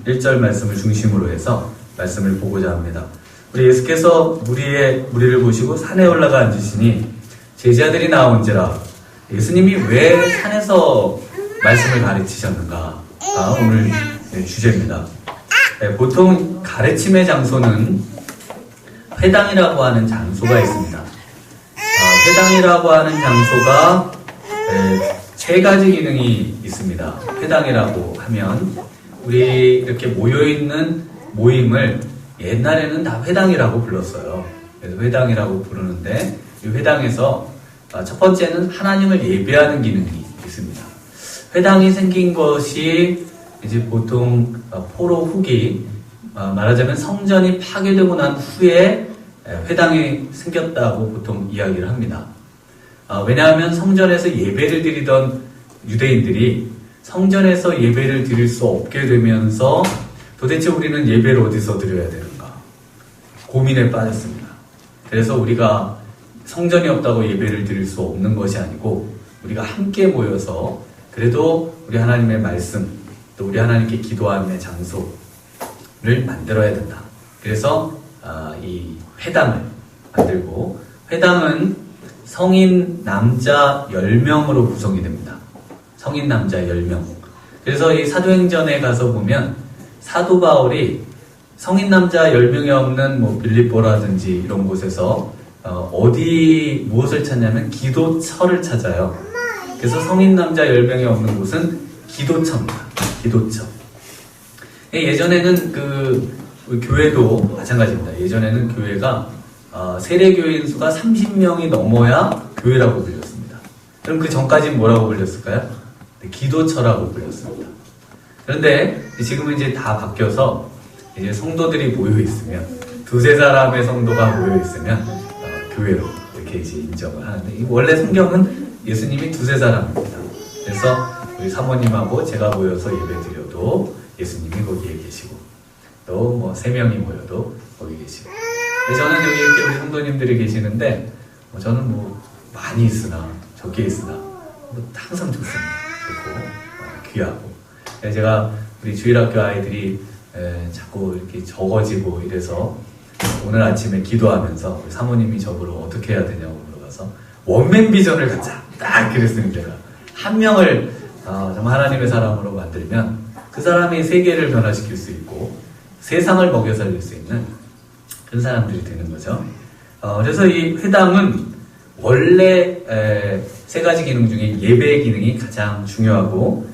1절 말씀을 중심으로 해서 말씀을 보고자 합니다. 우리 예수께서 무리를 보시고 산에 올라가 앉으시니 제자들이 나온지라. 예수님이 왜 산에서 말씀을 가르치셨는가가 오늘 주제입니다. 보통 가르침의 장소는 회당이라고 하는 장소가 있습니다. 회당이라고 하는 장소가 세 가지 기능이 있습니다. 회당이라고 하면 우리 이렇게 모여있는 모임을 옛날에는 다 회당이라고 불렀어요. 그래서 회당이라고 부르는데 이 회당에서 첫 번째는 하나님을 예배하는 기능이 있습니다. 회당이 생긴 것이 이제 보통 포로 후기, 말하자면 성전이 파괴되고 난 후에 회당이 생겼다고 보통 이야기를 합니다. 왜냐하면 성전에서 예배를 드리던 유대인들이 성전에서 예배를 드릴 수 없게 되면서 도대체 우리는 예배를 어디서 드려야 되는가 고민에 빠졌습니다. 그래서 우리가 성전이 없다고 예배를 드릴 수 없는 것이 아니고 우리가 함께 모여서 그래도 우리 하나님의 말씀 또 우리 하나님께 기도하는 장소를 만들어야 된다. 그래서 이 회당을 만들고, 회당은 성인 남자 10명으로 구성이 됩니다. 성인 남자 10명. 그래서 이 사도행전에 가서 보면 사도 바울이 성인 남자 10명이 없는 뭐 빌립보라든지 이런 곳에서 무엇을 찾냐면 기도처를 찾아요. 그래서 성인 남자 10명이 없는 곳은 기도처입니다. 기도처. 예전에는 교회도 마찬가지입니다. 예전에는 교회가 세례교인 수가 30명이 넘어야 교회라고 불렸습니다. 그럼 그 전까지는 뭐라고 불렸을까요? 기도처라고 불렸습니다. 그런데 지금은 이제 다 바뀌어서 이제 성도들이 모여 있으면 두세 사람의 성도가 모여 있으면 교회로 이렇게 이제 인정을 하는데, 원래 성경은 예수님이 두세 사람입니다. 그래서 우리 사모님하고 제가 모여서 예배 드려도 예수님이 거기에 계시고 또 뭐 3명이 모여도 거기 계시고. 저는 여기 이렇게 우리 성도님들이 계시는데 저는 뭐 많이 있으나 적게 있으나 항상 좋습니다. 좋고 귀하고. 제가 우리 주일학교 아이들이 자꾸 이렇게 적어지고 이래서 오늘 아침에 기도하면서 우리 사모님이 저보러 어떻게 해야 되냐고 물어봐서 원맨 비전을 갖자 딱 그랬습니다. 제가 한 명을 정말 하나님의 사람으로 만들면 그 사람이 세계를 변화시킬 수 있고 세상을 먹여 살릴 수 있는 그런 사람들이 되는 거죠. 그래서 이 회당은 원래 세 가지 기능 중에 예배의 기능이 가장 중요하고,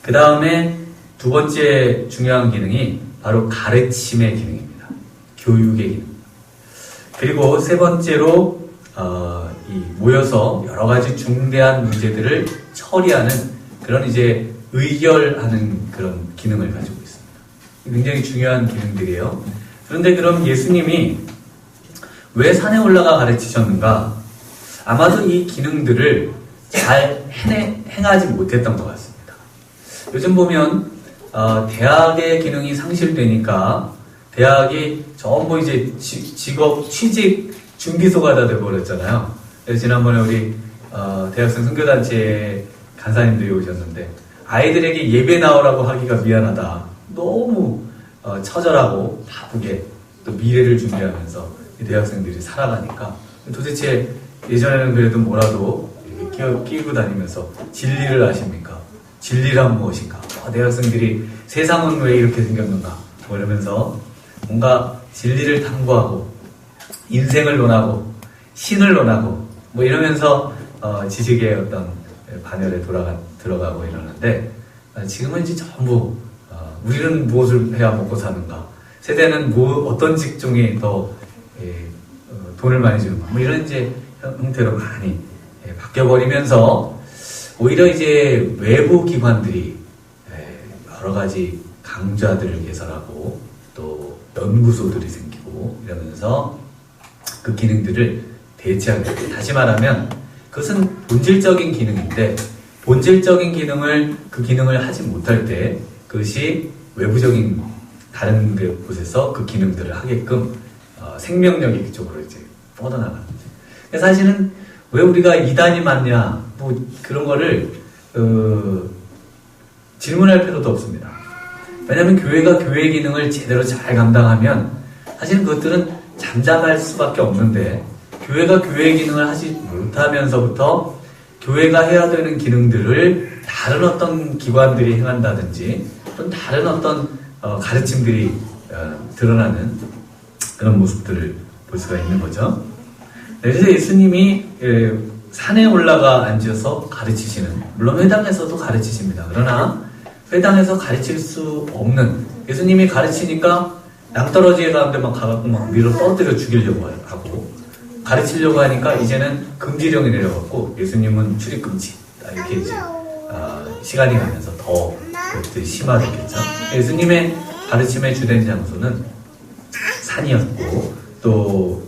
그 다음에 두 번째 중요한 기능이 바로 가르침의 기능입니다. 교육의 기능. 그리고 세 번째로 모여서 여러 가지 중대한 문제들을 처리하는 그런 이제 의결하는 그런 기능을 가지고 있습니다. 굉장히 중요한 기능들이에요. 그런데 그럼 예수님이 왜 산에 올라가 가르치셨는가? 아마도 이 기능들을 잘 행하지 못했던 것 같습니다. 요즘 보면 대학의 기능이 상실되니까 대학이 전부 이제 직업 취직 준비소가 다 돼버렸잖아요. 그래서 지난번에 우리 대학생 선교단체 간사님들이 오셨는데 아이들에게 예배 나오라고 하기가 미안하다. 너무 처절하고 바쁘게 또 미래를 준비하면서 이 대학생들이 살아가니까 도대체 예전에는 그래도 뭐라도 이렇게 끼고 다니면서 진리를 아십니까? 진리란 무엇인가? 대학생들이 세상은 왜 이렇게 생겼는가? 뭐 이러면서 뭔가 진리를 탐구하고 인생을 논하고 신을 논하고 뭐 이러면서 지식의 어떤 반열에 들어가고 이러는데, 지금은 이제 전부 우리는 무엇을 해야 먹고 사는가? 세대는 어떤 직종이 더 돈을 많이 주는가? 뭐 이런 이제 형태로 많이 바뀌어버리면서 오히려 이제 외부 기관들이 여러 가지 강좌들을 개설하고 또 연구소들이 생기고 이러면서 그 기능들을 대체하게 됩니다. 다시 말하면 그것은 본질적인 기능인데 본질적인 그 기능을 하지 못할 때 그것이 외부적인 다른 곳에서 그 기능들을 하게끔 생명력이 그쪽으로 이제 뻗어나가는 거죠. 사실은 왜 우리가 이단이 많냐 뭐 그런 거를 질문할 필요도 없습니다. 왜냐하면 교회가 교회 기능을 제대로 잘 감당하면 사실 그것들은 잠잠할 수밖에 없는데, 교회가 교회 기능을 하지 못하면서부터 교회가 해야 되는 기능들을 다른 어떤 기관들이 행한다든지 또는 다른 어떤 가르침들이 드러나는 그런 모습들을 볼 수가 있는 거죠. 그래서 예수님이 산에 올라가 앉아서 가르치시는, 물론 회당에서도 가르치십니다. 그러나 회당에서 가르칠 수 없는, 예수님이 가르치니까 낭떠러지에 가는데 막 가갖고 막 밀어 떨어뜨려 죽이려고 하고, 가르치려고 하니까 이제는 금지령이 내려갖고 예수님은 출입금지, 이렇게 이제 시간이 가면서 더 그것들이 심화됐겠죠. 예수님의 가르침의 주된 장소는 산이었고 또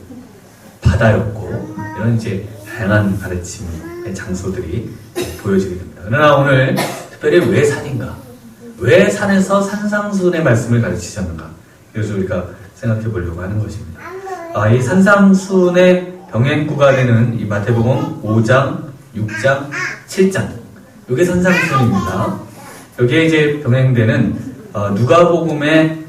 바다였고, 이런 이제 다양한 가르침의 장소들이 보여지게 됩니다. 그러나 오늘 특별히 왜 산인가? 왜 산에서 산상수훈의 말씀을 가르치셨는가? 그래서 우리가 생각해 보려고 하는 것입니다. 이 산상수훈의 병행구가 되는 이 마태복음 5장, 6장, 7장, 이게 산상수훈입니다. 여기에 이제 병행되는 누가복음의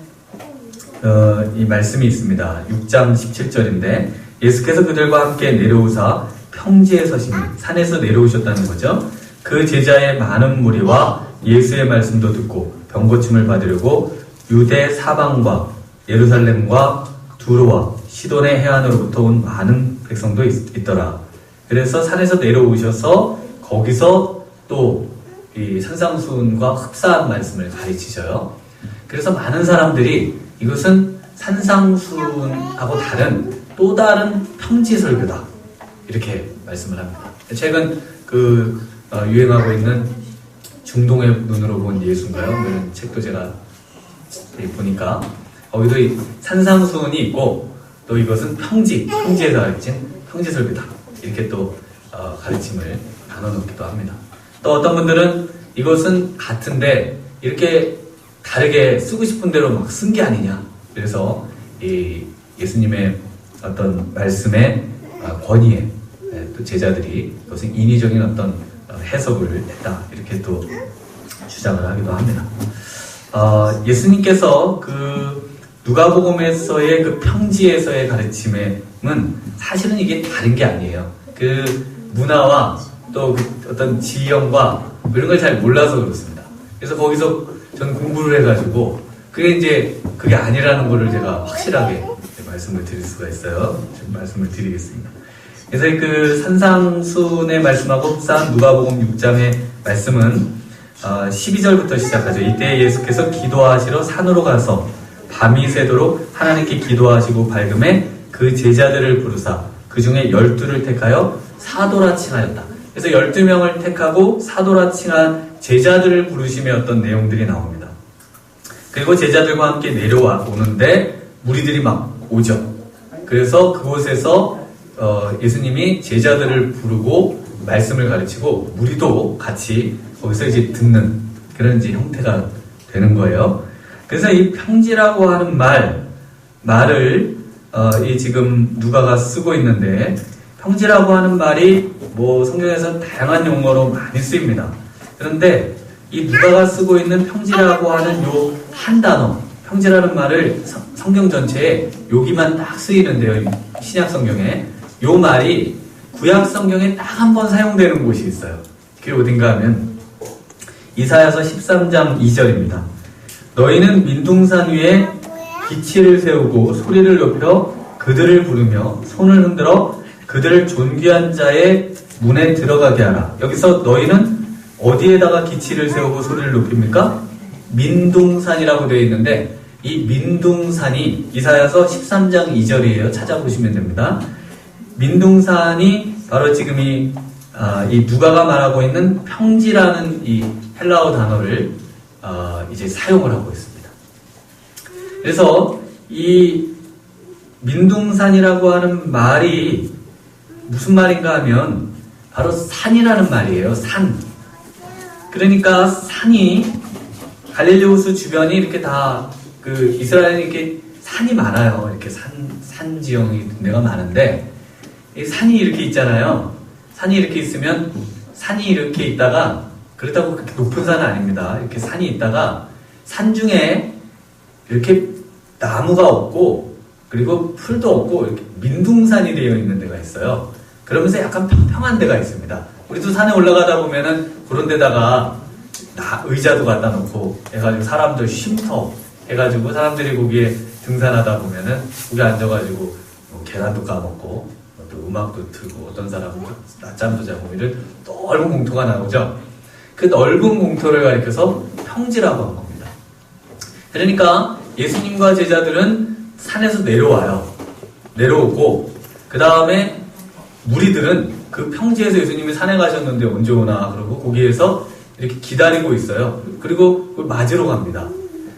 이 말씀이 있습니다. 6장 17절인데, 예수께서 그들과 함께 내려오사 평지에 서시니, 산에서 내려오셨다는 거죠. 그 제자의 많은 무리와 예수의 말씀도 듣고 병고침을 받으려고 유대 사방과 예루살렘과 두로와 시돈의 해안으로부터 온 많은 백성도 있더라. 그래서 산에서 내려오셔서 거기서 또 이 산상수훈과 흡사한 말씀을 가르치셔요. 그래서 많은 사람들이 이것은 산상수훈하고 다른 또 다른 평지 설교다, 이렇게 말씀을 합니다. 최근 유행하고 있는 중동의 눈으로 본 예수인가요? 이런 책도 제가 보니까 거기도 이 산상수훈이 있고, 또 이것은 평지에서 가르친 평지 설교다, 이렇게 또 가르침을 나눠놓기도 합니다. 또 어떤 분들은 이것은 같은데 이렇게 다르게 쓰고 싶은 대로 막 쓴 게 아니냐, 그래서 이 예수님의 어떤 말씀의 권위에 또 제자들이 그것은 인위적인 어떤 해석을 했다, 이렇게 또 주장을 하기도 합니다. 예수님께서 누가복음에서의 그 평지에서의 가르침은 사실은 이게 다른 게 아니에요. 그 문화와 또 어떤 지형과 이런 걸 잘 몰라서 그렇습니다. 그래서 거기서 전 공부를 해가지고 그게 아니라는 거를 제가 확실하게 말씀을 드릴 수가 있어요. 지금 말씀을 드리겠습니다. 그래서 그 산상수훈의 말씀하고 흡사한 누가복음 6장의 말씀은 12절부터 시작하죠. 이때 예수께서 기도하시러 산으로 가서 밤이 새도록 하나님께 기도하시고 밝음에 그 제자들을 부르사 그 중에 12를 택하여 사도라 칭하였다. 그래서 12명을 택하고 사도라 칭한 제자들을 부르심의 어떤 내용들이 나옵니다. 그리고 제자들과 함께 내려오는데 무리들이 막 오죠. 그래서 그곳에서 예수님이 제자들을 부르고 말씀을 가르치고 무리도 같이 거기서 이제 듣는 그런 이제 형태가 되는 거예요. 그래서 이 평지라고 하는 말을 이 지금 누가가 쓰고 있는데, 평지라고 하는 말이 성경에서 다양한 용어로 많이 쓰입니다. 그런데 이 누가가 쓰고 있는 평지라고 하는 요 한 단어, 평지라는 말을 성경 전체에 여기만 딱 쓰이는데요. 신약 성경에 요 말이 구약 성경에 딱 한 번 사용되는 곳이 있어요. 그게 어딘가 하면 이사야서 13장 2절입니다. 너희는 민둥산 위에 기치를 세우고 소리를 높여 그들을 부르며 손을 흔들어 그들을 존귀한 자의 문에 들어가게 하라. 여기서 너희는 어디에다가 기치를 세우고 소리를 높입니까? 민둥산이라고 되어 있는데, 이 민둥산이 이사야서 13장 2절이에요. 찾아보시면 됩니다. 민둥산이 바로 지금 이 누가가 말하고 있는 평지라는 이 헬라어 단어를 이제 사용을 하고 있습니다. 그래서 이 민둥산이라고 하는 말이 무슨 말인가 하면 바로 산이라는 말이에요. 산. 그러니까 산이 갈릴리 호수 주변이 이렇게 다 이스라엘에 이렇게 산이 많아요. 이렇게 산 지형이 데가 많은데, 이 산이 이렇게 있잖아요. 산이 이렇게 있으면 산이 이렇게 있다가, 그렇다고 그렇게 높은 산은 아닙니다. 이렇게 산이 있다가 산 중에 이렇게 나무가 없고 그리고 풀도 없고 이렇게 민둥산이 되어 있는 데가 있어요. 그러면서 약간 평평한 데가 있습니다. 우리도 산에 올라가다 보면은 그런 데다가 의자도 갖다 놓고 해가지고 사람들 쉼터 해가지고 사람들이 거기에 등산하다 보면은 거기 앉아가지고 뭐 계란도 까먹고 또 음악도 틀고 어떤 사람은 낮잠도 자고 이런 넓은 공터가 나오죠. 그 넓은 공터를 가리켜서 평지라고 한 겁니다. 그러니까 예수님과 제자들은 산에서 내려와요. 내려오고 그 다음에 무리들은 그 평지에서 예수님이 산에 가셨는데 언제 오나 그러고 거기에서 이렇게 기다리고 있어요. 그리고 그걸 맞으러 갑니다.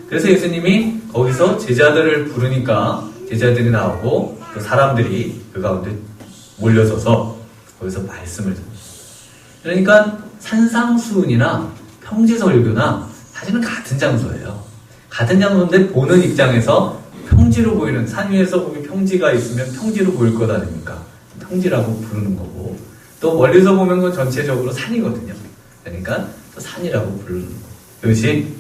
그래서 예수님이 거기서 제자들을 부르니까 제자들이 나오고 또 사람들이 그 가운데 몰려서서 거기서 말씀을 듣습니다. 그러니까 산상수훈이나 평지설교나 사실은 같은 장소예요. 같은 장소인데 보는 입장에서 평지로 보이는 산 위에서 거기 평지가 있으면 평지로 보일 것 아닙니까? 평지라고 부르는 거고 또 멀리서 보면 건 전체적으로 산이거든요. 그러니까 또 산이라고 부르는 거. 이것이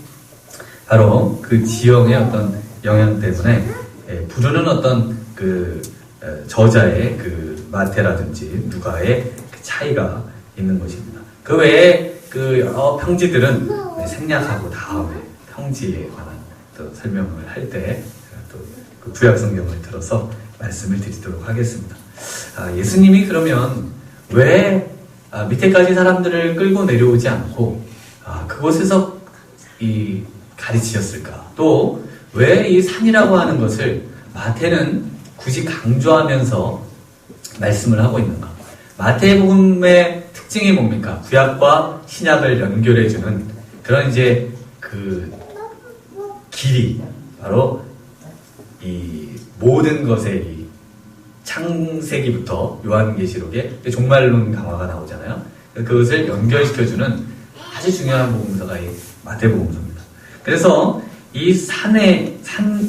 바로 그 지형의 어떤 영향 때문에 부르는 어떤 그 저자의 그 마태라든지 누가의 그 차이가 있는 것입니다. 그 외에 그 여러 평지들은 생략하고 다음에 평지에 관한 또 설명을 할 때 또 그 구약 성경을 들어서 말씀을 드리도록 하겠습니다. 예수님이 그러면 왜 밑에까지 사람들을 끌고 내려오지 않고 그곳에서 가르치셨을까? 또 왜 이 산이라고 하는 것을 마태는 굳이 강조하면서 말씀을 하고 있는가? 마태복음의 특징이 뭡니까? 구약과 신약을 연결해주는 그런 이제 그 길이 바로 이 모든 것의 이 창세기부터 요한계시록에 종말론 강화가 나오잖아요. 그것을 연결시켜주는 아주 중요한 복음서가 이 마태복음서입니다. 그래서 이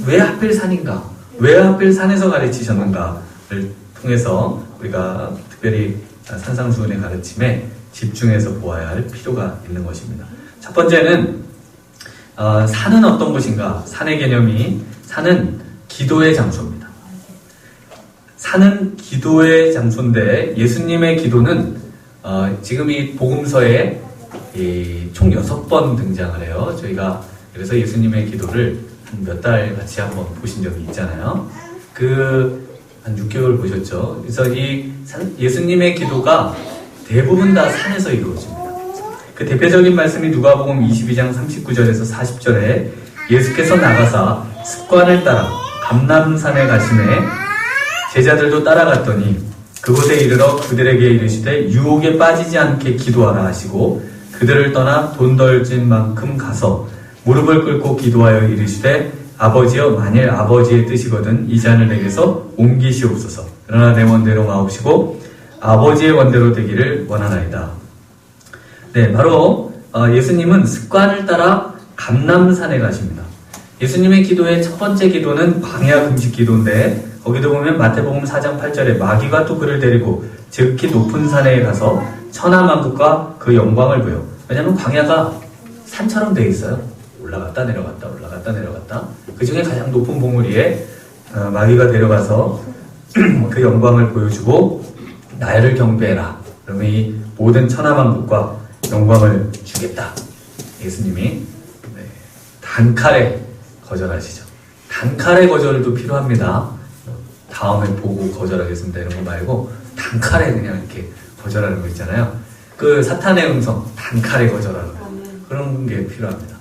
왜 하필 산인가? 왜 하필 산에서 가르치셨는가를 통해서 우리가 특별히 산상수훈의 가르침에 집중해서 보아야 할 필요가 있는 것입니다. 첫 번째는 산은 어떤 것인가? 산의 개념이 산은 기도의 장소입니다. 산은 기도의 장소인데 예수님의 기도는 지금 이 복음서에 총 6번 등장을 해요. 저희가 그래서 예수님의 기도를 한 몇 달 같이 한번 보신 적이 있잖아요. 한 6개월 보셨죠. 그래서 예수님의 기도가 대부분 다 산에서 이루어집니다. 그 대표적인 말씀이 누가복음 22장 39절에서 40절에 예수께서 나가사 습관을 따라 감람산에 가시매 제자들도 따라갔더니 그곳에 이르러 그들에게 이르시되 유혹에 빠지지 않게 기도하라 하시고 그들을 떠나 돈 덜진 만큼 가서 무릎을 꿇고 기도하여 이르시되 아버지여 만일 아버지의 뜻이거든 이 잔을 내게서 옮기시옵소서. 그러나 내 원대로 마옵시고 아버지의 원대로 되기를 원하나이다. 네, 바로 예수님은 습관을 따라 감람산에 가십니다. 예수님의 기도의 첫 번째 기도는 광야 금식 기도인데 거기도 보면 마태복음 4장 8절에 마귀가 또 그를 데리고 지극히 높은 산에 가서 천하만국과 그 영광을 보여. 왜냐하면 광야가 산처럼 되어 있어요. 올라갔다 내려갔다 올라갔다 내려갔다. 그 중에 가장 높은 봉우리 위에 마귀가 데려가서 그 영광을 보여주고 나를 경배해라. 그러면 이 모든 천하만국과 영광을 주겠다. 예수님이 단칼에 거절하시죠. 단칼의 거절도 필요합니다. 다음에 보고 거절하겠습니다 이런 거 말고 단칼에 그냥 이렇게 거절하는 거 있잖아요. 그 사탄의 음성 단칼에 거절하는 거 그런 게 필요합니다.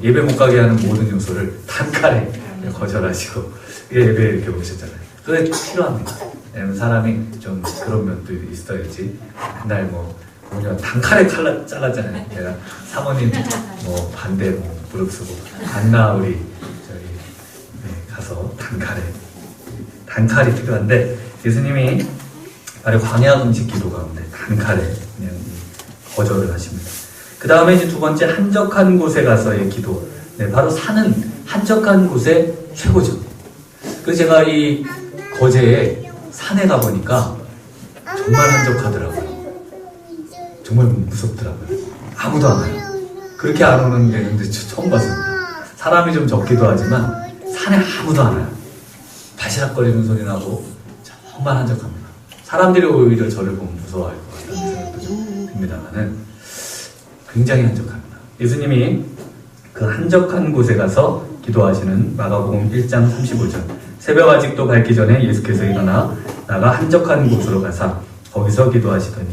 예배 못 가게 하는 모든 요소를 단칼에 거절하시고 예배 이렇게 오셨잖아요. 그게 필요합니다. 왜냐면 사람이 좀 그런 면도 있어야지. 맨날 뭐냐 단칼에 잘랐잖아요. 내가 사모님 반대 무릎 쓰고 안나 우리 가서 단칼이 필요한데 예수님이 바로 광야 금식 기도 가운데 단칼에 그냥 거절을 하십니다. 그 다음에 이제 두 번째 한적한 곳에 가서의 기도. 네, 바로 산은 한적한 곳에 최고죠. 그래서 제가 이 거제에 산에 가보니까 정말 한적하더라고요. 정말 무섭더라고요. 아무도 안 와요. 그렇게 안 오는 데는 처음 봤습니다. 사람이 좀 적기도 하지만 산에 아무도 안 와요. 바시락거리는 소리 나고 정말 한적합니다. 사람들이 오히려 저를 보면 무서워할 것 같다는 생각도 좀 듭니다만은 굉장히 한적합니다. 예수님이 그 한적한 곳에 가서 기도하시는 마가복음 1장 35절, 새벽 아직도 밝기 전에 예수께서 일어나 나가 한적한 곳으로 가사 거기서 기도하시더니,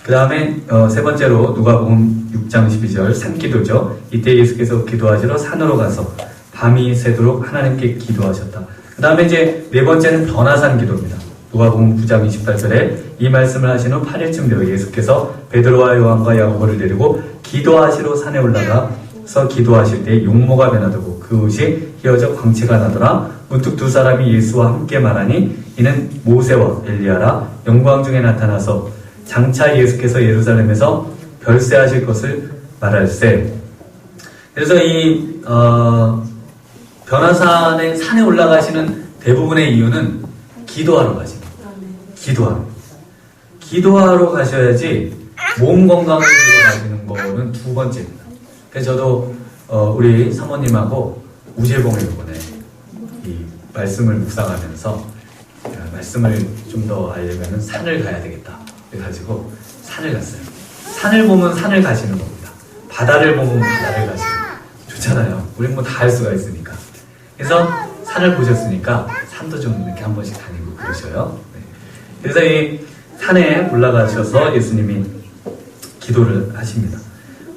그 다음에 세 번째로 누가복음 6장 12절 산기도죠. 이때 예수께서 기도하시러 산으로 가서 밤이 새도록 하나님께 기도하셨다. 그 다음에 이제 네 번째는 변화산 기도입니다. 누가복음 9장 28절에 이 말씀을 하신 후 8일쯤 되어 예수께서 베드로와 요한과 야고보를 데리고 기도하시러 산에 올라가서 기도하실 때 용모가 변화되고 그 옷이 휘어져 광채가 나더라. 문득 두 사람이 예수와 함께 말하니 이는 모세와 엘리야라. 영광 중에 나타나서 장차 예수께서 예루살렘에서 별세하실 것을 말할세. 그래서 이 변화산에 산에 올라가시는 대부분의 이유는 기도하러 가십니다. 기도하러 가셔야지 몸 건강을 위해 가시는 거는 두 번째입니다. 그래서 저도 우리 사모님하고 우재봉의 이번에 이 말씀을 묵상하면서 말씀을 좀 더 알려면 산을 가야 되겠다. 그래가지고 산을 갔어요. 산을 보면 산을 가시는 겁니다. 바다를 보면 바다를 가시는 겁니다. 좋잖아요. 우린 뭐 다 할 수가 있으니까. 그래서 산을 보셨으니까 산도 좀 이렇게 한 번씩 다니고 그러셔요. 네. 그래서 이 산에 올라가셔서 예수님이 기도를 하십니다.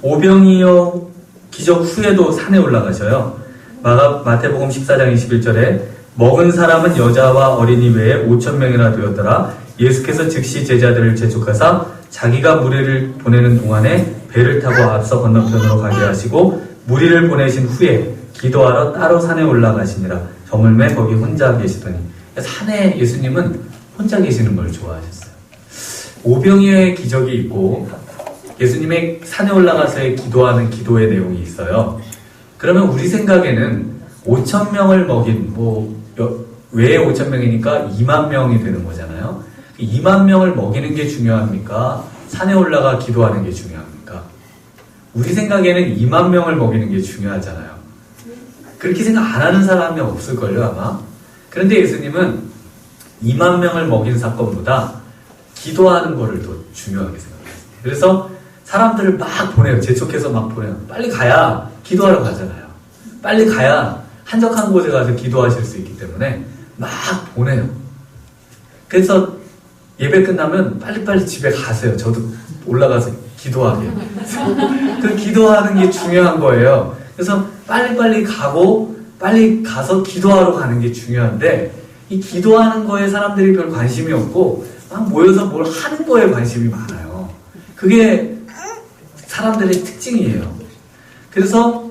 오병이어 기적 후에도 산에 올라가셔요. 마태복음 14장 21절에 먹은 사람은 여자와 어린이 외에 5,000명이나 되었더라. 예수께서 즉시 제자들을 재촉하사 자기가 무리를 보내는 동안에 배를 타고 앞서 건너편으로 가게 하시고 무리를 보내신 후에 기도하러 따로 산에 올라가시니라. 저물매 거기 혼자 계시더니. 산에 예수님은 혼자 계시는 걸 좋아하셨어요. 오병이어의 기적이 있고 예수님의 산에 올라가서의 기도하는 기도의 내용이 있어요. 그러면 우리 생각에는 5,000명을 먹인 왜 5,000명이니까 2만 명이 되는 거잖아요. 2만 명을 먹이는 게 중요합니까? 산에 올라가 기도하는 게 중요합니까? 우리 생각에는 2만 명을 먹이는 게 중요하잖아요. 그렇게 생각 안 하는 사람이 없을걸요, 아마. 그런데 예수님은 2만 명을 먹인 사건보다 기도하는 거를 더 중요하게 생각했어요. 그래서 사람들을 막 보내요. 재촉해서 막 보내요. 빨리 가야 기도하러 가잖아요. 빨리 가야 한적한 곳에 가서 기도하실 수 있기 때문에 막 보내요. 그래서 예배 끝나면 빨리빨리 집에 가세요. 저도 올라가서 기도하게. 그 기도하는 게 중요한 거예요. 그래서 빨리빨리 가고 빨리 가서 기도하러 가는 게 중요한데 이 기도하는 거에 사람들이 별 관심이 없고 막 모여서 뭘 하는 거에 관심이 많아요. 그게 사람들의 특징이에요. 그래서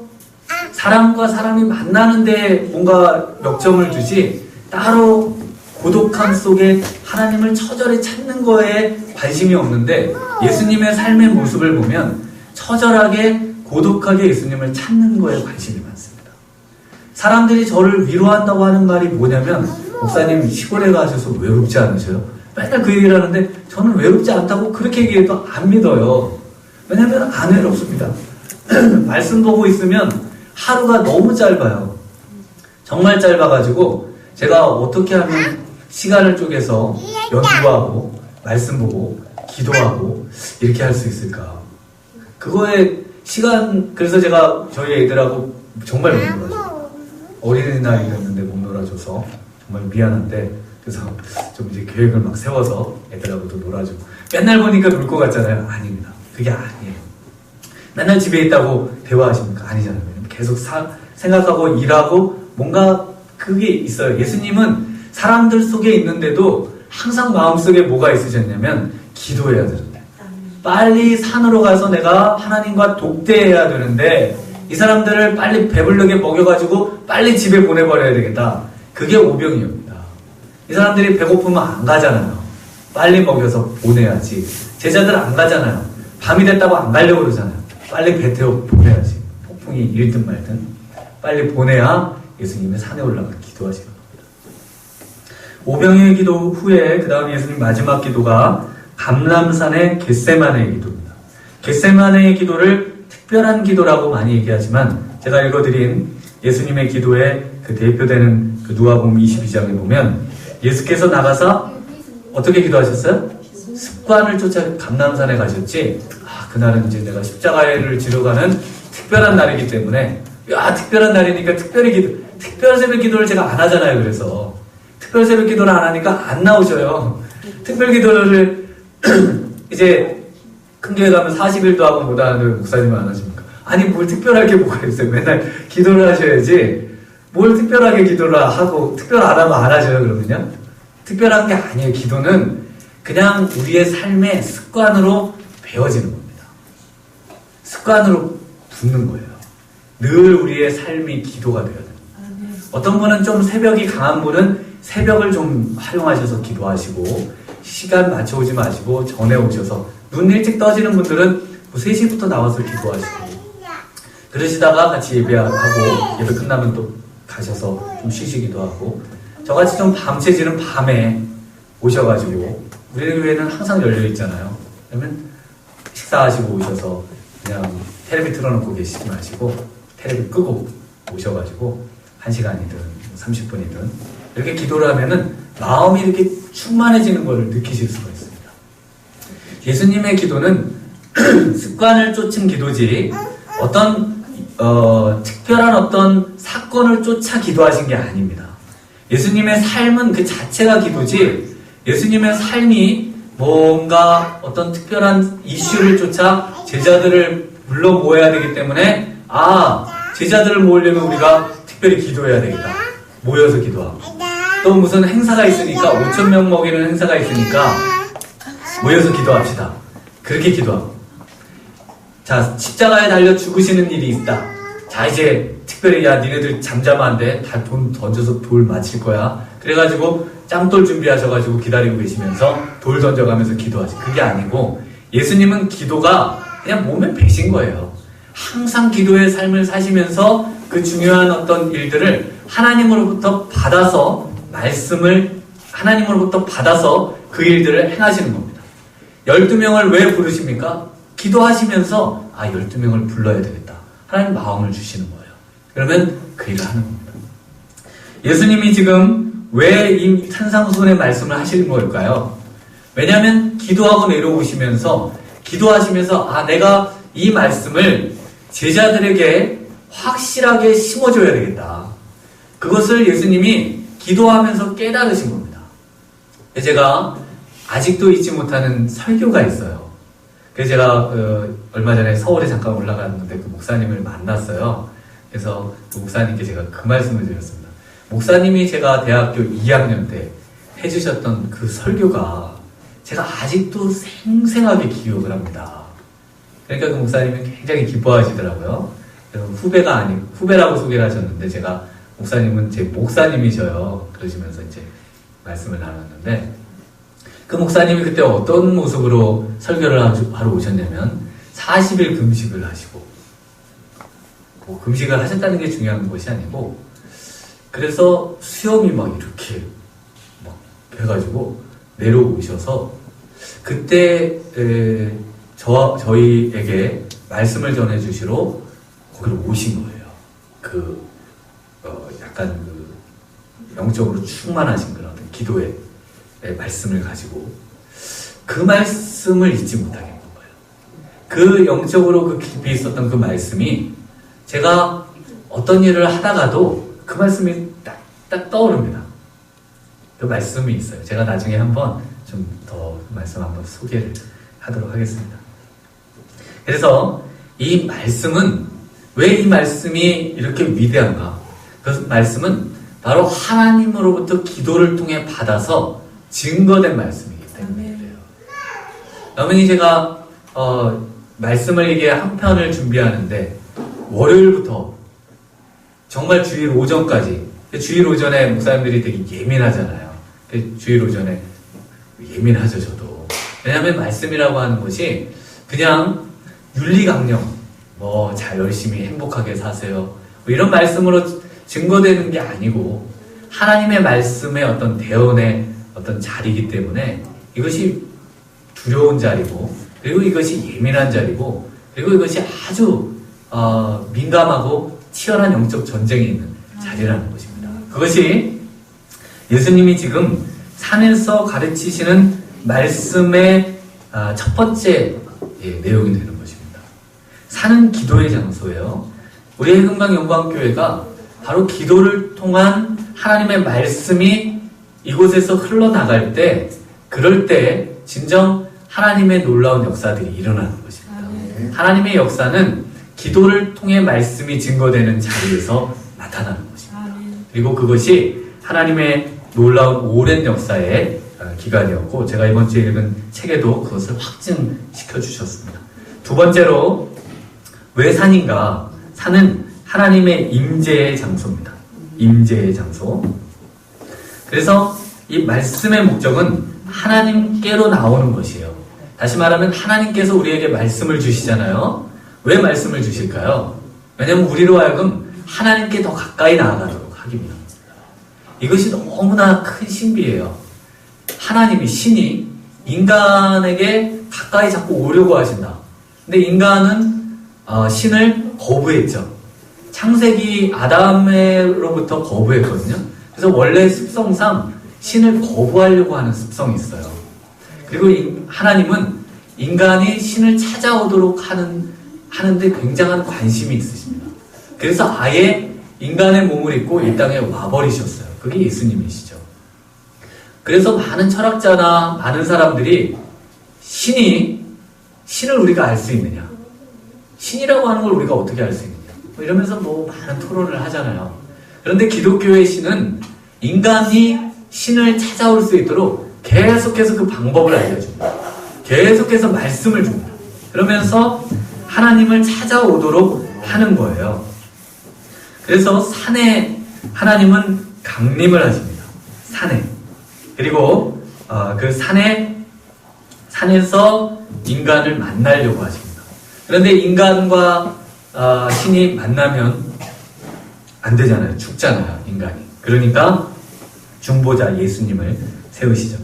사람과 사람이 만나는데 뭔가 역점을 두지 따로 고독함 속에 하나님을 처절히 찾는 거에 관심이 없는데 예수님의 삶의 모습을 보면 처절하게 고독하게 예수님을 찾는 거에 관심이 많습니다. 사람들이 저를 위로한다고 하는 말이 뭐냐면 목사님 시골에 가셔서 외롭지 않으세요? 맨날 그 얘기를 하는데 저는 외롭지 않다고 그렇게 얘기해도 안 믿어요. 왜냐면 안 외롭습니다. 말씀 보고 있으면 하루가 너무 짧아요. 정말 짧아가지고 제가 어떻게 하면 시간을 쪼개서 연구하고 말씀 보고 기도하고 이렇게 할 수 있을까? 그거에 시간, 그래서 제가 저희 애들하고 정말 못 놀아줘요. 어린이날이 됐는데 못 놀아줘서 정말 미안한데 그래서 좀 이제 계획을 막 세워서 애들하고도 놀아주고 맨날 보니까 놀 것 같잖아요. 아닙니다. 그게 아니에요. 맨날 집에 있다고 대화하십니까? 아니잖아요. 계속 생각하고 일하고 뭔가 그게 있어요. 예수님은 사람들 속에 있는데도 항상 마음속에 뭐가 있으셨냐면 기도해야 되는데 빨리 산으로 가서 내가 하나님과 독대해야 되는데 이 사람들을 빨리 배부르게 먹여가지고 빨리 집에 보내버려야 되겠다. 그게 오병이어입니다. 이 사람들이 배고프면 안 가잖아요. 빨리 먹여서 보내야지. 제자들 안 가잖아요. 밤이 됐다고 안 가려고 그러잖아요. 빨리 배 태워 보내야지. 폭풍이 일든 말든 빨리 보내야 예수님의 산에 올라가 기도하시는 겁니다. 오병이의 기도 후에 그 다음 예수님 마지막 기도가 감람산의 겟세마네의 기도입니다. 겟세마네의 기도를 특별한 기도라고 많이 얘기하지만 제가 읽어드린 예수님의 기도의 그 대표되는 그 누가복음 22장에 보면 예수께서 나가서 어떻게 기도하셨어요? 습관을 쫓아 감람산에 가셨지. 그날은 이제 내가 십자가를 지러 가는 특별한 날이기 때문에 특별한 날이니까 특별 새벽 기도를 제가 안 하잖아요. 그래서 특별 새벽 기도를 안 하니까 안 나오셔요. 특별 기도를 이제 큰 교회 가면 40일도 하고 못 하는 목사님은 안 하십니까? 아니 뭘 특별할 게 뭐가 있어요. 맨날 기도를 하셔야지. 뭘 특별하게 기도를 하고 특별 안 하면 안 하셔요. 그러면요. 특별한 게 아니에요. 기도는 그냥 우리의 삶의 습관으로 배워지는 겁니다. 습관으로 붙는 거예요. 늘 우리의 삶이 기도가 되어야 돼요. 어떤 분은 좀 새벽이 강한 분은 새벽을 좀 활용하셔서 기도하시고 시간 맞춰오지 마시고 전에 오셔서 눈 일찍 떠지는 분들은 3시부터 나와서 기도하시고 그러시다가 같이 예배하고 예배 끝나면 또 가셔서 좀 쉬시기도 하고 저같이 좀 밤새지는 밤에 오셔가지고 우리 교회는 항상 열려 있잖아요. 그러면 식사하시고 오셔서 그냥 텔레비 틀어놓고 계시지 마시고 텔레비 끄고 오셔가지고 1시간이든 30분이든 이렇게 기도를 하면은 마음이 이렇게 충만해지는 것을 느끼실 수가 있습니다. 예수님의 기도는 습관을 쫓은 기도지 어떤 특별한 어떤 사건을 쫓아 기도하신 게 아닙니다. 예수님의 삶은 그 자체가 기도지 예수님의 삶이 뭔가 어떤 특별한 이슈를 쫓아 제자들을 불러 모아야 되기 때문에 제자들을 모으려면 우리가 특별히 기도해야 되겠다. 모여서 기도하고 또 무슨 행사가 있으니까 5,000명 먹이는 행사가 있으니까 모여서 기도합시다. 그렇게 기도하고 자 십자가에 달려 죽으시는 일이 있다. 자 이제 특별히 니네들 잠자면 안 돼. 다 돈 던져서 돌 맞힐 거야. 그래가지고 짱돌 준비하셔가지고 기다리고 계시면서 돌 던져가면서 기도하지. 그게 아니고 예수님은 기도가 그냥 몸에 배신 거예요. 항상 기도의 삶을 사시면서 그 중요한 어떤 일들을 하나님으로부터 받아서 말씀을 하나님으로부터 받아서 그 일들을 행하시는 겁니다. 12명을 왜 부르십니까? 기도하시면서 12명을 불러야 되겠다. 하나님 마음을 주시는 거예요. 그러면 그 일을 하는 겁니다. 예수님이 지금 왜 이 산상수훈의 말씀을 하시는 걸까요? 왜냐하면 기도하고 내려오시면서 기도하시면서 내가 이 말씀을 제자들에게 확실하게 심어줘야 되겠다. 그것을 예수님이 기도하면서 깨달으신 겁니다. 제가 아직도 잊지 못하는 설교가 있어요. 그래서 제가 얼마 전에 서울에 잠깐 올라갔는데 그 목사님을 만났어요. 그래서 그 목사님께 제가 그 말씀을 드렸습니다. 목사님이 제가 대학교 2학년 때 해주셨던 그 설교가 제가 아직도 생생하게 기억을 합니다. 그러니까 그 목사님이 굉장히 기뻐하시더라고요. 그래서 후배라고 소개를 하셨는데 제가 목사님은 제 목사님이셔요. 그러시면서 이제 말씀을 나눴는데 그 목사님이 그때 어떤 모습으로 설교를 하러 오셨냐면 40일 금식을 하시고 금식을 하셨다는 게 중요한 것이 아니고 그래서 수염이 막 이렇게 막 해가지고 내려오셔서 그때 저희에게 말씀을 전해주시러 거기로 오신 거예요. 약간 영적으로 충만하신 그런 기도의 말씀을 가지고 그 말씀을 잊지 못하겠는 거예요. 그 영적으로 그 깊이 있었던 그 말씀이 제가 어떤 일을 하다가도 그 말씀이 딱 떠오릅니다. 그 말씀이 있어요. 제가 나중에 한번 좀 더 그 말씀 한번 소개를 하도록 하겠습니다. 그래서 이 말씀은 왜 이 말씀이 이렇게 위대한가? 그 말씀은 바로 하나님으로부터 기도를 통해 받아서 증거된 말씀이기 때문에 그래요. 어머니 제가 말씀을 이게 한 편을 준비하는데 월요일부터 정말 주일 오전까지 주일 오전에 목사님들이 되게 예민하잖아요. 주일 오전에 예민하죠 저도. 왜냐하면 말씀이라고 하는 것이 그냥 윤리강령 잘 열심히 행복하게 사세요 이런 말씀으로 증거되는 게 아니고 하나님의 말씀의 어떤 대언의 어떤 자리이기 때문에 이것이 두려운 자리고 그리고 이것이 예민한 자리고 그리고 이것이 아주 민감하고 치열한 영적 전쟁에 있는 자리라는 것입니다. 그것이 예수님이 지금 산에서 가르치시는 말씀의 첫 번째 내용이 되는 것입니다. 산은 기도의 장소예요. 우리 해금강 영광교회가 바로 기도를 통한 하나님의 말씀이 이곳에서 흘러나갈 때, 그럴 때 진정 하나님의 놀라운 역사들이 일어나는 것입니다. 하나님의 역사는 기도를 통해 말씀이 증거되는 자리에서 나타나는 것입니다. 그리고 그것이 하나님의 놀라운 오랜 역사의 기간이었고, 제가 이번 주에 읽은 책에도 그것을 확증시켜 주셨습니다. 두 번째로, 왜 산인가? 산은 하나님의 임재의 장소입니다. 임재의 장소. 그래서 이 말씀의 목적은 하나님께로 나오는 것이에요. 다시 말하면 하나님께서 우리에게 말씀을 주시잖아요. 왜 말씀을 주실까요? 왜냐하면 우리로 하여금 하나님께 더 가까이 나아가도록 하기 위함입니다. 이것이 너무나 큰 신비예요. 하나님이, 신이 인간에게 가까이 자꾸 오려고 하신다. 근데 인간은 신을 거부했죠. 창세기 아담으로부터 거부했거든요. 그래서 원래 습성상 신을 거부하려고 하는 습성이 있어요. 그리고 하나님은 인간이 신을 찾아오도록 하는데 굉장한 관심이 있으십니다. 그래서 아예 인간의 몸을 입고 이 땅에 와버리셨어요. 그게 예수님이시죠. 그래서 많은 철학자나 많은 사람들이 신을 우리가 알 수 있느냐, 신이라고 하는 걸 우리가 어떻게 알 수 있느냐, 이러면서 많은 토론을 하잖아요. 그런데 기독교의 신은 인간이 신을 찾아올 수 있도록 계속해서 그 방법을 알려줍니다. 계속해서 말씀을 줍니다. 그러면서 하나님을 찾아오도록 하는 거예요. 그래서 산에 하나님은 강림을 하십니다. 산에. 그리고 그 산에서 인간을 만나려고 하십니다. 그런데 인간과 신이 만나면 안 되잖아요. 죽잖아요, 인간이. 그러니까 중보자 예수님을 세우시죠.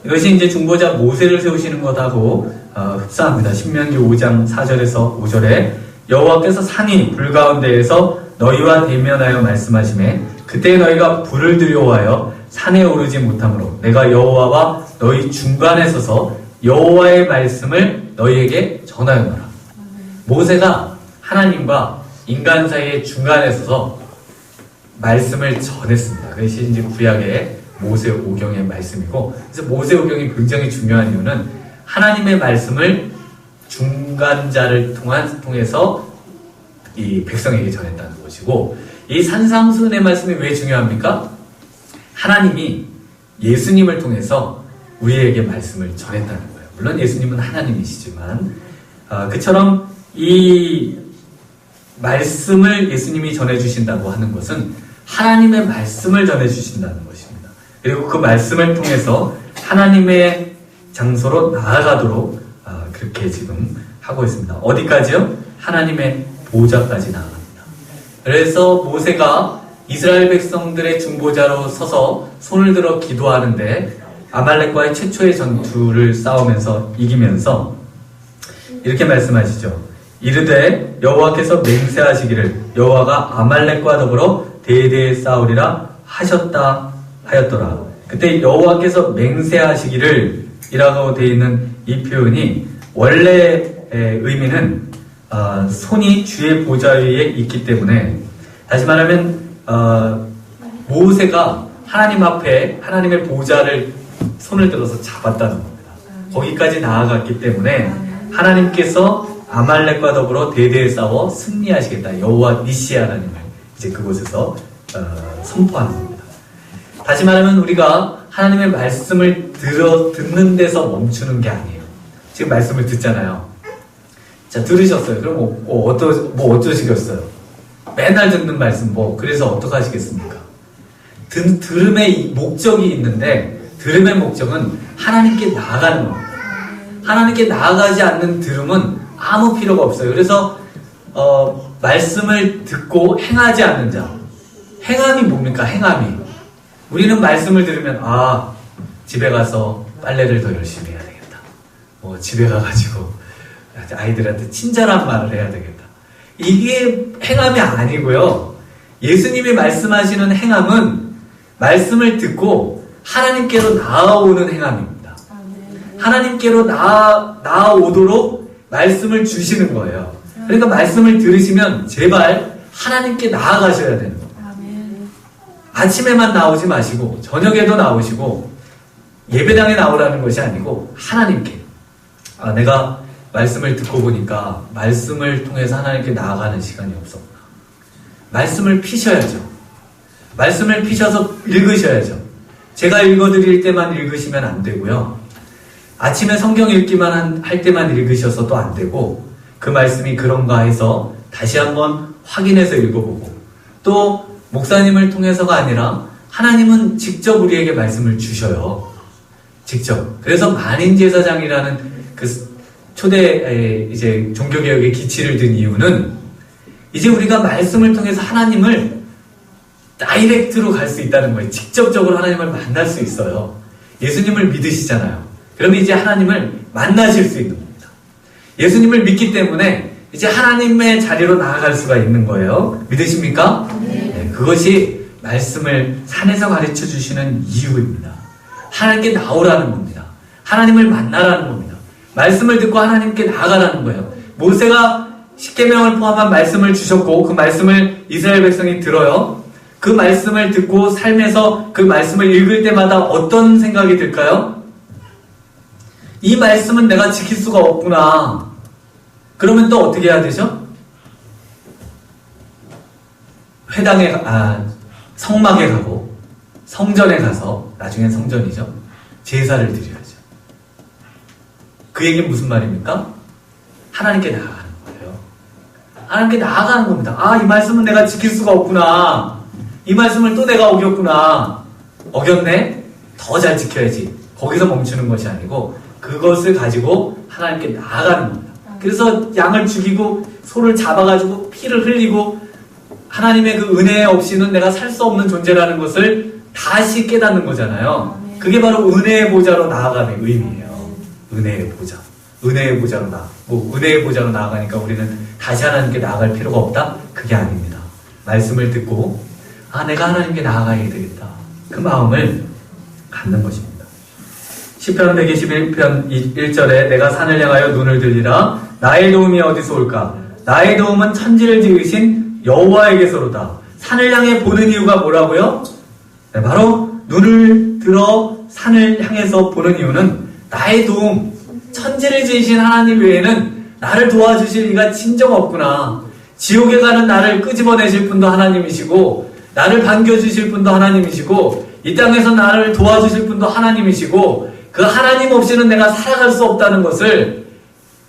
이것이 이제 중보자 모세를 세우시는 것하고 흡사합니다. 신명기 5장 4절에서 5절에 여호와께서 산이 불 가운데에서 너희와 대면하여 말씀하시매 그때 너희가 불을 두려워하여 산에 오르지 못하므로 내가 여호와와 너희 중간에 서서 여호와의 말씀을 너희에게 전하였노라. 모세가 하나님과 인간 사이의 중간에 서서 말씀을 전했습니다. 그것이 이제 구약의 모세오경의 말씀이고, 그래서 모세오경이 굉장히 중요한 이유는 하나님의 말씀을 중간자를 통해서 이 백성에게 전했다는 것이고, 이 산상수훈의 말씀이 왜 중요합니까? 하나님이 예수님을 통해서 우리에게 말씀을 전했다는 거예요. 물론 예수님은 하나님이시지만 그처럼 이 말씀을 예수님이 전해주신다고 하는 것은 하나님의 말씀을 전해주신다는 것입니다. 그리고 그 말씀을 통해서 하나님의 장소로 나아가도록 그렇게 지금 하고 있습니다. 어디까지요? 하나님의 보좌까지 나아갑니다. 그래서 모세가 이스라엘 백성들의 중보자로 서서 손을 들어 기도하는데 아말렉과의 최초의 전투를 싸우면서 이기면서 이렇게 말씀하시죠. 이르되 여호와께서 맹세하시기를 여호와가 아말렉과 더불어 대대에 싸우리라 하셨다 하였더라. 그때 여호와께서 맹세하시기를 이라고 되어 있는 이 표현이 원래 의미는 손이 주의 보좌 위에 있기 때문에, 다시 말하면 모세가 하나님 앞에 하나님의 보좌를 손을 들어서 잡았다는 겁니다. 거기까지 나아갔기 때문에 하나님께서 아말렉과 더불어 대대에 싸워 승리하시겠다. 여호와 니시 하나님을 이제 그곳에서 선포하는 겁니다. 다시 말하면 우리가 하나님의 말씀을 듣는 데서 멈추는 게 아니에요. 지금 말씀을 듣잖아요. 자, 들으셨어요. 그럼 어떠시겠어요? 맨날 듣는 말씀 그래서 어떻게 하시겠습니까? 들음의 목적이 있는데 들음의 목적은 하나님께 나아가는 겁니다. 하나님께 나아가지 않는 들음은 아무 필요가 없어요. 그래서 말씀을 듣고 행하지 않는 자, 행함이 뭡니까? 행함이 우리는 말씀을 들으면 집에 가서 빨래를 더 열심히 해야 되겠다. 집에 가가지고 아이들한테 친절한 말을 해야 되겠다. 이게 행함이 아니고요. 예수님이 말씀하시는 행함은 말씀을 듣고 하나님께로 나아오는 행함입니다. 하나님께로 나아오도록 말씀을 주시는 거예요. 그러니까 말씀을 들으시면 제발 하나님께 나아가셔야 되는 거예요. 아침에만 나오지 마시고 저녁에도 나오시고 예배당에 나오라는 것이 아니고 하나님께. 내가 말씀을 듣고 보니까 말씀을 통해서 하나님께 나아가는 시간이 없었구나. 말씀을 피셔야죠. 말씀을 피셔서 읽으셔야죠. 제가 읽어드릴 때만 읽으시면 안 되고요. 아침에 성경 읽기만 할 때만 읽으셔서도 안 되고 그 말씀이 그런가 해서 다시 한번 확인해서 읽어보고 또 목사님을 통해서가 아니라 하나님은 직접 우리에게 말씀을 주셔요. 직접. 그래서 만인제사장이라는 그 초대 이제 종교개혁의 기치를 든 이유는 이제 우리가 말씀을 통해서 하나님을 다이렉트로 갈 수 있다는 거예요. 직접적으로 하나님을 만날 수 있어요. 예수님을 믿으시잖아요. 그러면 이제 하나님을 만나실 수 있는 겁니다. 예수님을 믿기 때문에 이제 하나님의 자리로 나아갈 수가 있는 거예요. 믿으십니까? 네, 그것이 말씀을 산에서 가르쳐 주시는 이유입니다. 하나님께 나오라는 겁니다. 하나님을 만나라는 겁니다. 말씀을 듣고 하나님께 나아가라는 거예요. 모세가 십계명을 포함한 말씀을 주셨고 그 말씀을 이스라엘 백성이 들어요. 그 말씀을 듣고 삶에서 그 말씀을 읽을 때마다 어떤 생각이 들까요? 이 말씀은 내가 지킬 수가 없구나. 그러면 또 어떻게 해야 되죠? 성막에 가고 성전에 가서 나중엔 성전이죠. 제사를 드려야죠. 그 얘기는 무슨 말입니까? 하나님께 나아가는 거예요. 하나님께 나아가는 겁니다. 이 말씀은 내가 지킬 수가 없구나. 이 말씀을 또 내가 어겼구나. 어겼네? 더 잘 지켜야지. 거기서 멈추는 것이 아니고 그것을 가지고 하나님께 나아가는 겁니다. 그래서 양을 죽이고 소를 잡아가지고 피를 흘리고 하나님의 그 은혜 없이는 내가 살 수 없는 존재라는 것을 다시 깨닫는 거잖아요. 그게 바로 은혜의 보좌로 나아가는 의미예요. 은혜의 보좌. 은혜의 보좌로 은혜의 보좌로 나아가니까 우리는 다시 하나님께 나아갈 필요가 없다? 그게 아닙니다. 말씀을 듣고 내가 하나님께 나아가야 되겠다. 그 마음을 갖는 것입니다. 시편 121편 1절에 내가 산을 향하여 눈을 들리라. 나의 도움이 어디서 올까? 나의 도움은 천지를 지으신 여호와에게서로다. 산을 향해 보는 이유가 뭐라고요? 네, 바로 눈을 들어 산을 향해서 보는 이유는 나의 도움, 천지를 지으신 하나님 외에는 나를 도와주실 이가 진정 없구나. 지옥에 가는 나를 끄집어내실 분도 하나님이시고 나를 반겨주실 분도 하나님이시고 이 땅에서 나를 도와주실 분도 하나님이시고 그 하나님 없이는 내가 살아갈 수 없다는 것을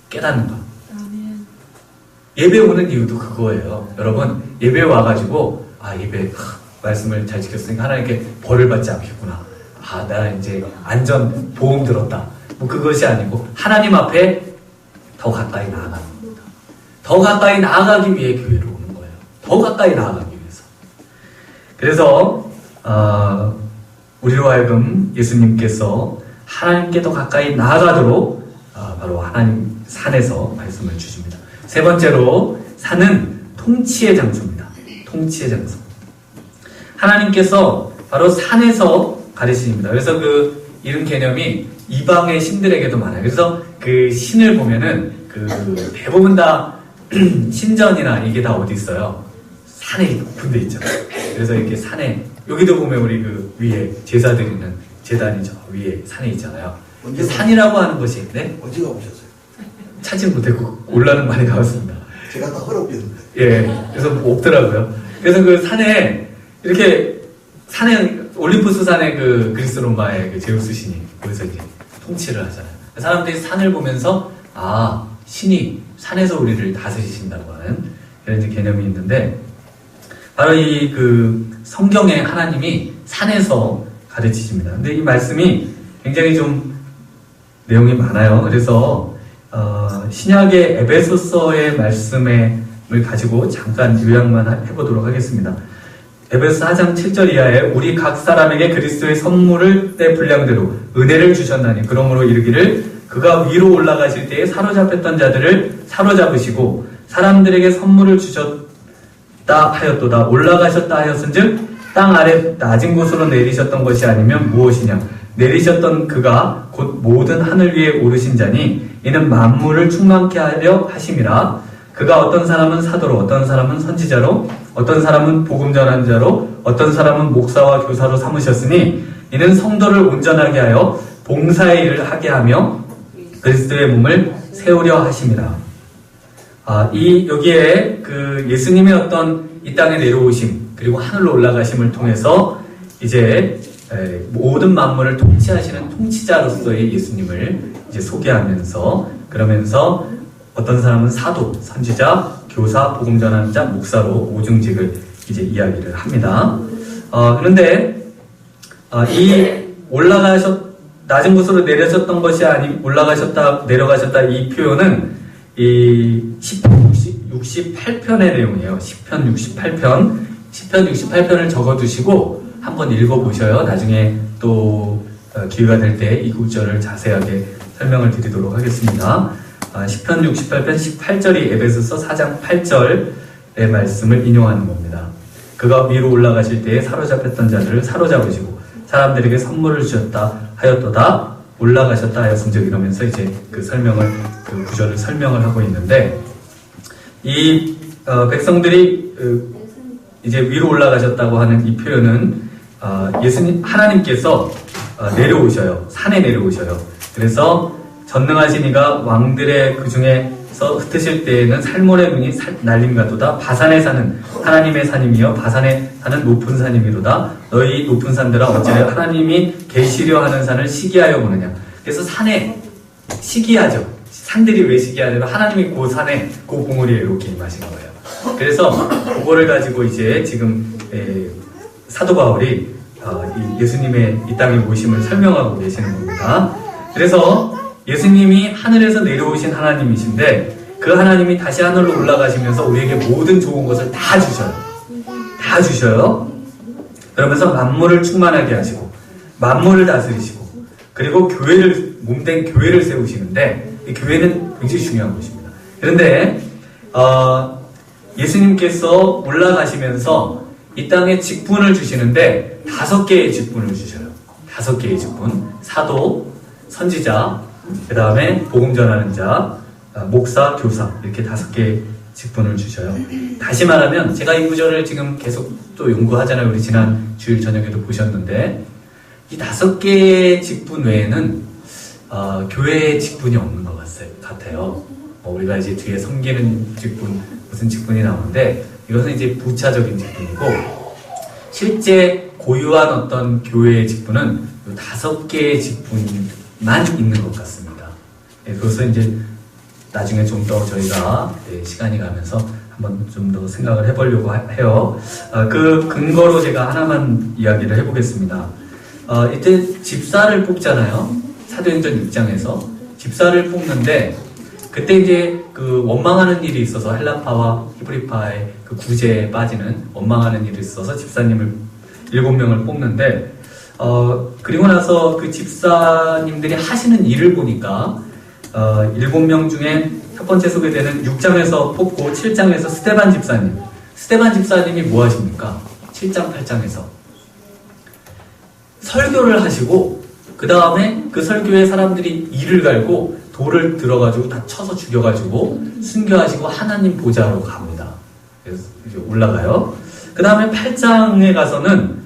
깨닫는 것. 예배 오는 이유도 그거예요. 여러분 예배 와가지고 말씀을 잘 지켰으니까 하나님께 벌을 받지 않겠구나. 나 이제 안전 보험 들었다. 그것이 아니고 하나님 앞에 더 가까이 나아가는 겁니다. 더 가까이 나아가기 위해 교회로 오는 거예요. 더 가까이 나아가기 위해서. 그래서 우리로 하여금 예수님께서 하나님께 더 가까이 나아가도록 바로 하나님 산에서 말씀을 주십니다. 세 번째로 산은 통치의 장소입니다. 통치의 장소. 하나님께서 바로 산에서 가르치십니다. 그래서 그 이런 개념이 이방의 신들에게도 많아요. 그래서 그 신을 보면은 그 대부분 다 신전이나 이게 다 어디 있어요? 산에 높은 데 있죠. 그래서 이렇게 산에 여기도 보면 우리 그 위에 제사 드리는 제단이 저 위에 산에 있잖아요. 산이라고 하는 것이 네? 언제 가보셨어요? 찾지 못했고 올라는 많이 가봤습니다. 제가 다 허락했는데. 예, 그래서 없더라고요. 그래서 그 산에 이렇게 산에 올림푸스 산에 그 그리스 로마의 그 제우스 신이 거기서 이제 통치를 하잖아요. 사람들이 산을 보면서 신이 산에서 우리를 다스리신다고 하는 이런 이제 개념이 있는데 바로 이 그 성경에 하나님이 산에서 가르치십니다. 근데 이 말씀이 굉장히 좀 내용이 많아요. 그래서 신약의 에베소서의 말씀을 가지고 잠깐 요약만 해보도록 하겠습니다. 에베소 4장 7절 이하에 우리 각 사람에게 그리스도의 선물을 때 분량대로 은혜를 주셨나니 그러므로 이르기를 그가 위로 올라가실 때에 사로잡혔던 자들을 사로잡으시고 사람들에게 선물을 주셨다 하였도다. 올라가셨다 하였은즉 땅 아래 낮은 곳으로 내리셨던 것이 아니면 무엇이냐. 내리셨던 그가 곧 모든 하늘 위에 오르신 자니 이는 만물을 충만케 하려 하심이라. 그가 어떤 사람은 사도로, 어떤 사람은 선지자로, 어떤 사람은 복음 전한 자로, 어떤 사람은 목사와 교사로 삼으셨으니 이는 성도를 온전하게 하여 봉사의 일을 하게 하며 그리스도의 몸을 세우려 하심이라. 여기에 그 예수님의 어떤 이 땅에 내려오심 그리고 하늘로 올라가심을 통해서 이제 모든 만물을 통치하시는 통치자로서의 예수님을 이제 소개하면서 그러면서 어떤 사람은 사도, 선지자, 교사, 복음 전하는 자, 목사로 오중직을 이제 이야기를 합니다. 그런데 이 낮은 곳으로 내려졌던 것이 아니 올라가셨다 내려가셨다 이 표현은 이 시편 68편의 내용이에요. 시편 68편을 적어두시고 한번 읽어보셔요. 나중에 또 기회가 될 때 이 구절을 자세하게 설명을 드리도록 하겠습니다. 시편 68편 18절이 에베소서 4장 8절의 말씀을 인용하는 겁니다. 그가 위로 올라가실 때에 사로잡혔던 자들을 사로잡으시고 사람들에게 선물을 주셨다 하였도다. 올라가셨다 하였음즉 이러면서 이제 그 구절을 설명을 하고 있는데 이 백성들이 이제 위로 올라가셨다고 하는 이 표현은 하나님께서 내려오셔요. 산에 내려오셔요. 그래서 전능하신 이가 왕들의 그 중에서 흩으실 때에는 살몬의 눈이 날림가도다. 바산에 사는 하나님의 산임이여 바산에 사는 높은 산임이로다. 너희 높은 산들아 어찌하여 하나님이 계시려 하는 산을 시기하여 보느냐. 그래서 산에 시기하죠. 산들이 왜 시기하냐면 하나님이 그 산에 그 봉우리에 이렇게 임하신 거예요. 그래서 그거를 가지고 이제 지금 사도 바울이 예수님의 이 땅에 오심을 설명하고 계시는 겁니다. 그래서 예수님이 하늘에서 내려오신 하나님이신데 그 하나님이 다시 하늘로 올라가시면서 우리에게 모든 좋은 것을 다 주셔요. 다 주셔요. 그러면서 만물을 충만하게 하시고 만물을 다스리시고 그리고 몸된 교회를 세우시는데 이 교회는 굉장히 중요한 것입니다. 그런데 예수님께서 올라가시면서 이 땅에 직분을 주시는데 5개의 직분을 주셔요. 5개의 직분. 사도, 선지자, 그 다음에 복음 전하는 자, 목사, 교사 이렇게 5개의 직분을 주셔요. 다시 말하면 제가 이 구절을 지금 계속 또 연구하잖아요. 우리 지난 주일 저녁에도 보셨는데 이 5개의 직분 외에는 교회의 직분이 없는 것 같아요. 우리가 이제 뒤에 섬기는 직분 무슨 직분이 나오는데 이것은 이제 부차적인 직분이고 실제 고유한 어떤 교회의 직분은 5개의 직분만 있는 것 같습니다. 그것은 이제 나중에 좀 더 저희가 시간이 가면서 한번 좀 더 생각을 해보려고 해요. 그 근거로 제가 하나만 이야기를 해보겠습니다. 이때 집사를 뽑잖아요. 사도행전 6장에서 집사를 뽑는데 그때 이제 그 원망하는 일이 있어서 헬라파와 히브리파의 그 구제에 빠지는 원망하는 일이 있어서 집사님을 7명을 뽑는데 그리고 나서 그 집사님들이 하시는 일을 보니까 7명 중에 첫 번째 소개되는 6장에서 뽑고 7장에서 스데반 집사님이 뭐 하십니까? 7장 8장에서 설교를 하시고 그 다음에 그 설교에 사람들이 이를 갈고 돌을 들어가지고 다 쳐서 죽여가지고 순교하시고 하나님 보좌로 갑니다. 그래서 이제 올라가요. 그 다음에 8장에 가서는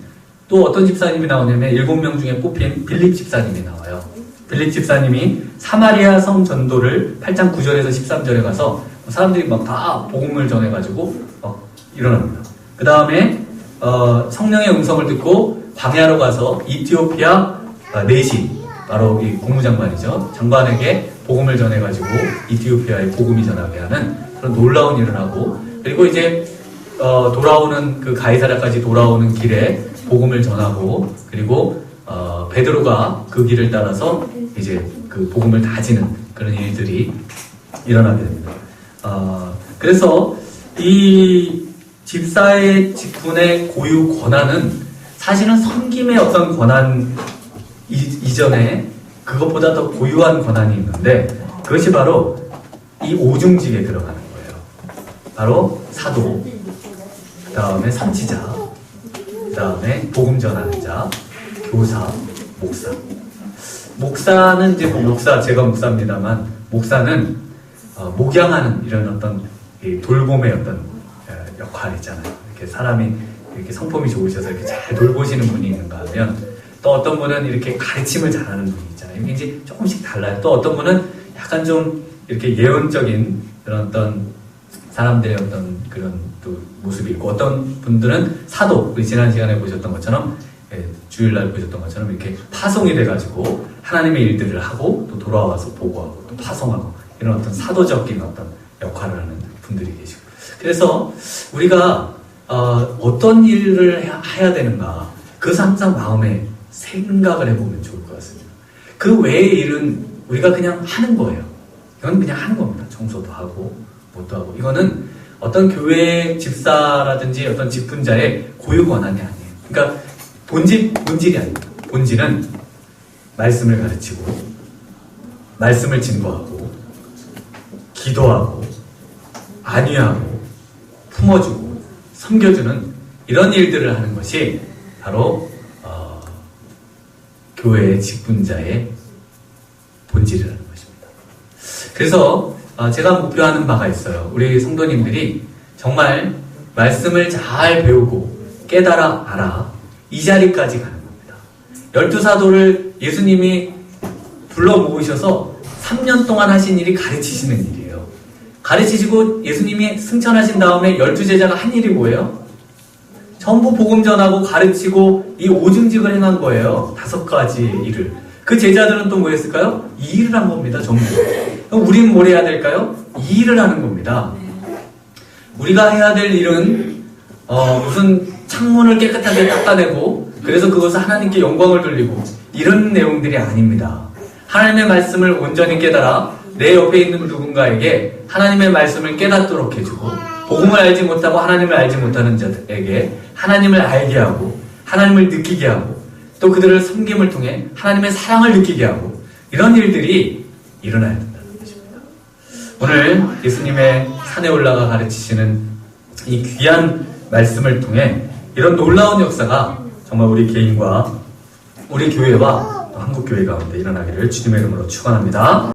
또 어떤 집사님이 나오냐면 7명 중에 뽑힌 빌립 집사님이 나와요. 빌립 집사님이 사마리아 성 전도를 8장 9절에서 13절에 가서 사람들이 막 다 복음을 전해가지고 일어납니다. 그 다음에 성령의 음성을 듣고 광야로 가서 이티오피아 내시 바로 이 국무장관이죠. 장관에게 복음을 전해가지고 이티오피아에 복음이 전하게 하는 그런 놀라운 일을 하고 그리고 이제 돌아오는 그 가이사랴까지 돌아오는 길에 복음을 전하고 그리고 베드로가 그 길을 따라서 이제 그 복음을 다지는 그런 일들이 일어나게 됩니다. 그래서 이 집사의 직분의 고유 권한은 사실은 섬김의 어떤 권한 이전에 그것보다 더 고유한 권한이 있는데 그것이 바로 이 오중직에 들어가는 거예요. 바로 사도, 그 다음에 선지자, 그 다음에 복음 전하는 자, 교사, 목사. 목사는 이제 제가 목사입니다만, 목사는 목양하는 이런 어떤 돌봄의 어떤 역할이잖아요. 이렇게 사람이 이렇게 성품이 좋으셔서 이렇게 잘 돌보시는 분이 있는가 하면, 또 어떤 분은 이렇게 가르침을 잘하는 분이 있잖아요. 이게 이제 조금씩 달라요. 또 어떤 분은 약간 좀 이렇게 예언적인 그런 어떤 사람들의 어떤 그런 또 모습이 있고, 어떤 분들은 사도, 우리 지난 시간에 보셨던 것처럼, 주일날 보셨던 것처럼 이렇게 파송이 돼가지고 하나님의 일들을 하고 또 돌아와서 보고하고 또 파송하고 이런 어떤 사도적인 어떤 역할을 하는 분들이 계시고, 그래서 우리가 어떤 일을 해야 되는가, 그것을 항상 마음에 생각을 해보면 좋을 것 같습니다. 그 외의 일은 우리가 그냥 하는 거예요. 이건 그냥 하는 겁니다. 청소도 하고 뭣도 하고. 이거는 어떤 교회 집사라든지 어떤 직분자의 고유 권한이 아니에요. 그러니까 본질이 아닙니다. 본질은 말씀을 가르치고, 말씀을 증거하고, 기도하고, 안위하고, 품어주고, 섬겨주는 이런 일들을 하는 것이 바로 교회의 직분자의 본질이라는 것입니다. 그래서 제가 목표하는 바가 있어요. 우리 성도님들이 정말 말씀을 잘 배우고 깨달아 알아 이 자리까지 가는 겁니다. 12사도를 예수님이 불러 모으셔서 3년 동안 하신 일이 가르치시는 일이에요. 가르치시고 예수님이 승천하신 다음에 12제자가 한 일이 뭐예요? 전부 복음 전하고 가르치고 이 오중직을 행한 거예요. 5가지 일을. 그 제자들은 또 뭐 했을까요? 이 일을 한 겁니다. 전부. 그럼 우리는 뭘 해야 될까요? 이 일을 하는 겁니다. 우리가 해야 될 일은 무슨 창문을 깨끗하게 닦아내고 그래서 그것을 하나님께 영광을 돌리고 이런 내용들이 아닙니다. 하나님의 말씀을 온전히 깨달아 내 옆에 있는 누군가에게 하나님의 말씀을 깨닫도록 해주고, 복음을 알지 못하고 하나님을 알지 못하는 자들에게 하나님을 알게 하고 하나님을 느끼게 하고 또 그들을 섬김을 통해 하나님의 사랑을 느끼게 하고, 이런 일들이 일어나야 된다는 것입니다. 오늘 예수님의 산에 올라가 가르치시는 이 귀한 말씀을 통해 이런 놀라운 역사가 정말 우리 개인과 우리 교회와 또 한국교회 가운데 일어나기를 주님의 이름으로 축원합니다.